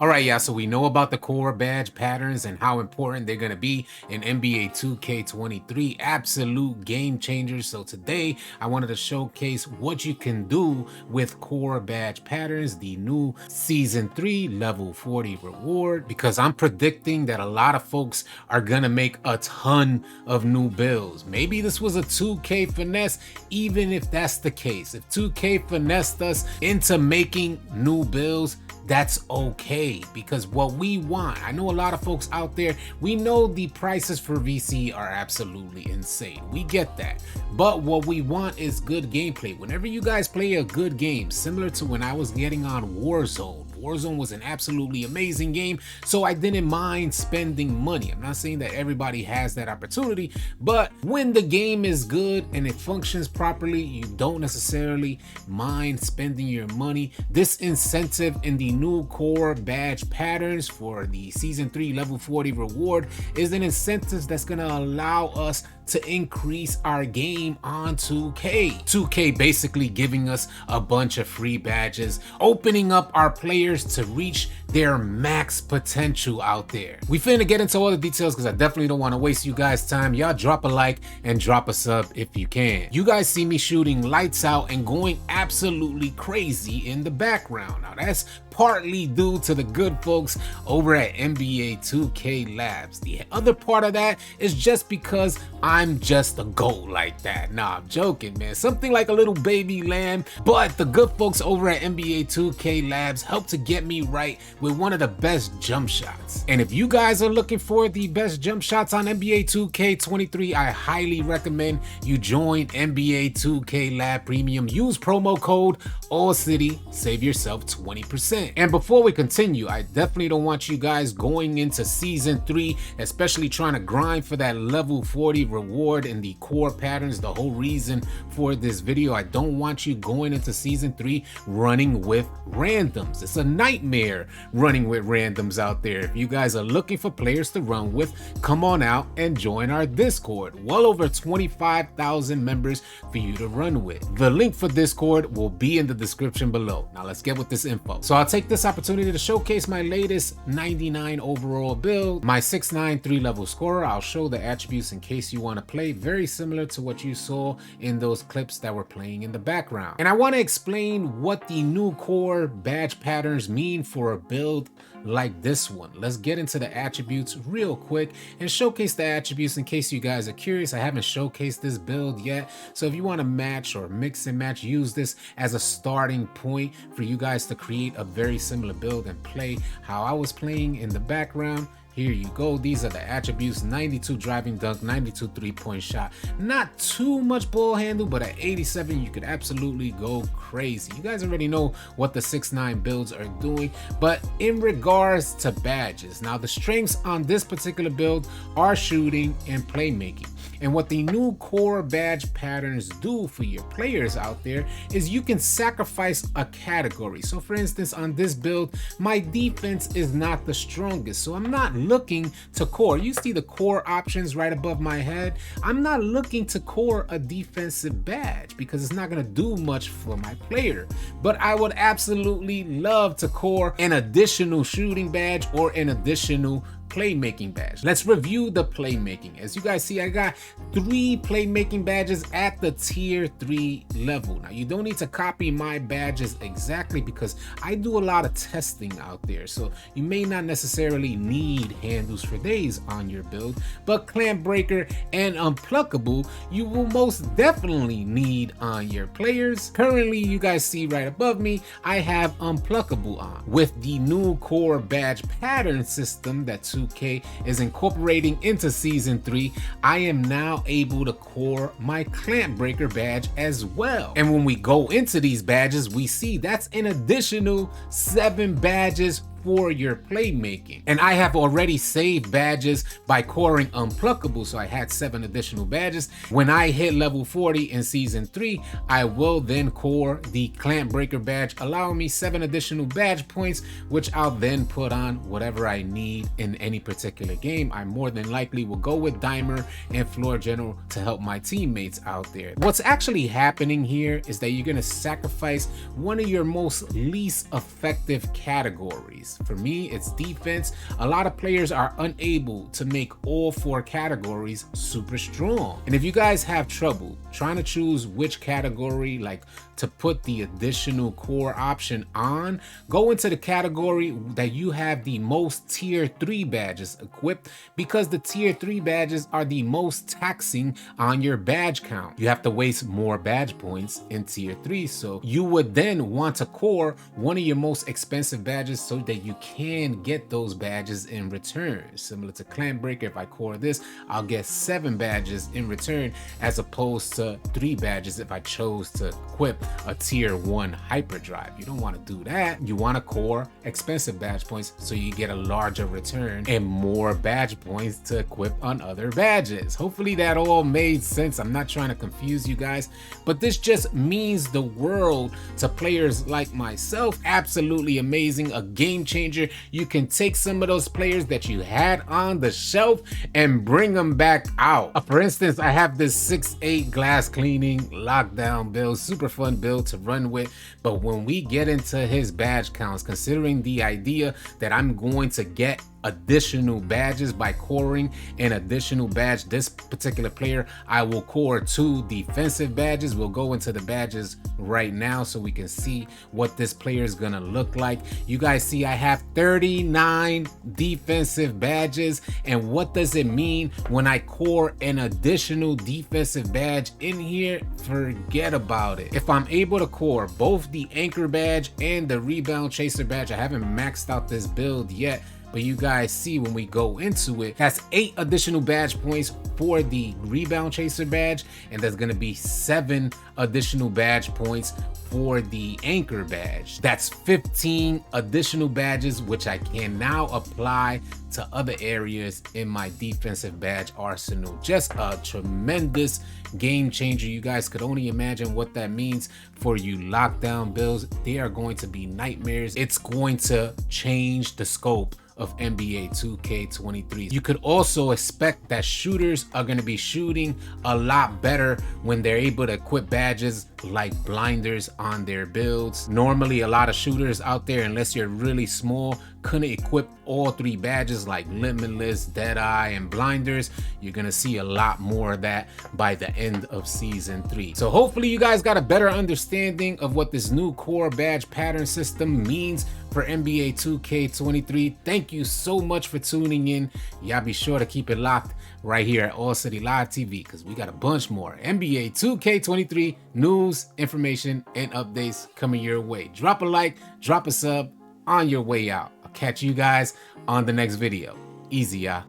All right, yeah, so we know about the core badge patterns and how important they're going to be in NBA 2K23, absolute game changers. So today I wanted to showcase what you can do with core badge patterns, the new season 3 level 40 reward, because I'm predicting that a lot of folks are going to make a ton of new builds. Maybe this was a 2K finesse, even if that's the case. If 2K finessed us into making new builds, that's okay, because what we want, I know a lot of folks out there, we know the prices for VC are absolutely insane. We get that. But what we want is good gameplay. Whenever you guys play a good game, similar to when I was getting on Warzone, Warzone was an absolutely amazing game, so I didn't mind spending money. I'm not saying that everybody has that opportunity, but when the game is good and it functions properly, you don't necessarily mind spending your money. This incentive in the new core badge patterns for the season 3 level 40 reward is an incentive that's going to allow us to increase our game on 2K. 2K basically giving us a bunch of free badges, opening up our players to reach their max potential out there. We finna get into all the details because I definitely don't want to waste you guys' time. Y'all drop a like and drop a sub if you can. You guys see me shooting lights out and going absolutely crazy in the background. Now that's partly due to the good folks over at NBA 2K Labs. The other part of that is just because I'm just a goat like that. Nah, I'm joking, man. Something like a little baby lamb, but the good folks over at NBA 2K Labs helped to get me right with one of the best jump shots. And if you guys are looking for the best jump shots on NBA 2K23, I highly recommend you join NBA 2K Lab Premium. Use promo code AllCity, save yourself 20%. And before we continue, I definitely don't want you guys going into season 3, especially trying to grind for that level 40 reward in the core patterns. The whole reason for this video, I don't want you going into season 3 running with randoms. It's a nightmare running with randoms out there. If you guys are looking for players to run with, come on out and join our Discord. Well over 25,000 members for you to run with. The link for Discord will be in the description below. Now let's get with this info. So I'll take this opportunity to showcase my latest 99 overall build, my 6'9" 3-level scorer. I'll show the attributes in case you want to play, very similar to what you saw in those clips that were playing in the background. And I want to explain what the new core badge patterns mean for a build like this one. Let's get into the attributes real quick and showcase the attributes in case you guys are curious. I haven't showcased this build yet, so if you want to match or mix and match, use this as a starting point for you guys to create a very similar build and play how I was playing in the background. Here you go. These are the attributes: 92 driving dunk, 92 3-point shot. Not too much ball handle, but at 87 you could absolutely go crazy. You guys already know what the 6'9" builds are doing, but in regards to badges, now the strengths on this particular build are shooting and playmaking. And what the new core badge patterns do for your players out there is you can sacrifice a category. So for instance, on this build, my defense is not the strongest, so I'm not looking to core. You see the core options right above my head. I'm not looking to core a defensive badge because it's not going to do much for my player. But I would absolutely love to core an additional shooting badge or an additional playmaking badge. Let's review the playmaking. As you guys see, I got 3 playmaking badges at the tier 3 level. Now you don't need to copy my badges exactly because I do a lot of testing out there, so you may not necessarily need handles for days on your build, but clamp breaker and unpluckable you will most definitely need on your players. Currently, you guys see right above me, I have unpluckable on. With the new core badge pattern system that 2K is incorporating into season 3, I am now able to core my clamp breaker badge as well. And when we go into these badges, we see that's an additional 7 badges for your playmaking. And I have already saved badges by coring unpluckable, so I had 7 additional badges. When I hit level 40 in season 3, I will then core the clamp breaker badge, allowing me 7 additional badge points, which I'll then put on whatever I need in any particular game. I more than likely will go with Dimer and Floor General to help my teammates out there. What's actually happening here is that you're gonna sacrifice one of your most least effective categories. categories. For me, it's defense. A lot of players are unable to make all 4 categories super strong. And if you guys have trouble trying to choose which category, like to put the additional core option on, go into the category that you have the most tier 3 badges equipped, because the tier 3 badges are the most taxing on your badge count. You have to waste more badge points in tier 3, so you would then want to core one of your most expensive badges so that you can get those badges in return. Similar to Clan Breaker, if I core this, I'll get 7 badges in return as opposed to 3 badges if I chose to equip a tier 1 hyperdrive. You don't want to do that. You want to core expensive badge points so you get a larger return and more badge points to equip on other badges. Hopefully that all made sense. I'm not trying to confuse you guys, but this just means the world to players like myself. Absolutely amazing, a game changer. You can take some of those players that you had on the shelf and bring them back out. For instance, I have this 6'8" glass cleaning lockdown build, super fun build to run with, but when we get into his badge counts, considering the idea that I'm going to get additional badges by coring an additional badge, this particular player, I will core 2 defensive badges. We'll go into the badges right now so we can see what this player is gonna look like. You guys see I have 39 defensive badges, and what does it mean when I core an additional defensive badge in here? Forget about it. If I'm able to core both the anchor badge and the rebound chaser badge, I haven't maxed out this build yet, but you guys see when we go into it, that's 8 additional badge points for the rebound chaser badge, and there's gonna be 7 additional badge points for the anchor badge. That's 15 additional badges, which I can now apply to other areas in my defensive badge arsenal. Just a tremendous game changer. You guys could only imagine what that means for you lockdown builds. They are going to be nightmares. It's going to change the scope of NBA 2K23. You could also expect that shooters are going to be shooting a lot better when they're able to equip badges like blinders on their builds. Normally, a lot of shooters out there, unless you're really small, couldn't equip all 3 badges like Limitless, Deadeye, and Blinders. You're gonna see a lot more of that by the end of season 3. So hopefully you guys got a better understanding of what this new core badge pattern system means for NBA 2K23. Thank you so much for tuning in. Y'all be sure to keep it locked right here at AllCity Live TV, because we got a bunch more NBA 2K23 news, information, and updates coming your way. Drop a like, drop a sub on your way out. I'll catch you guys on the next video. Easy, y'all.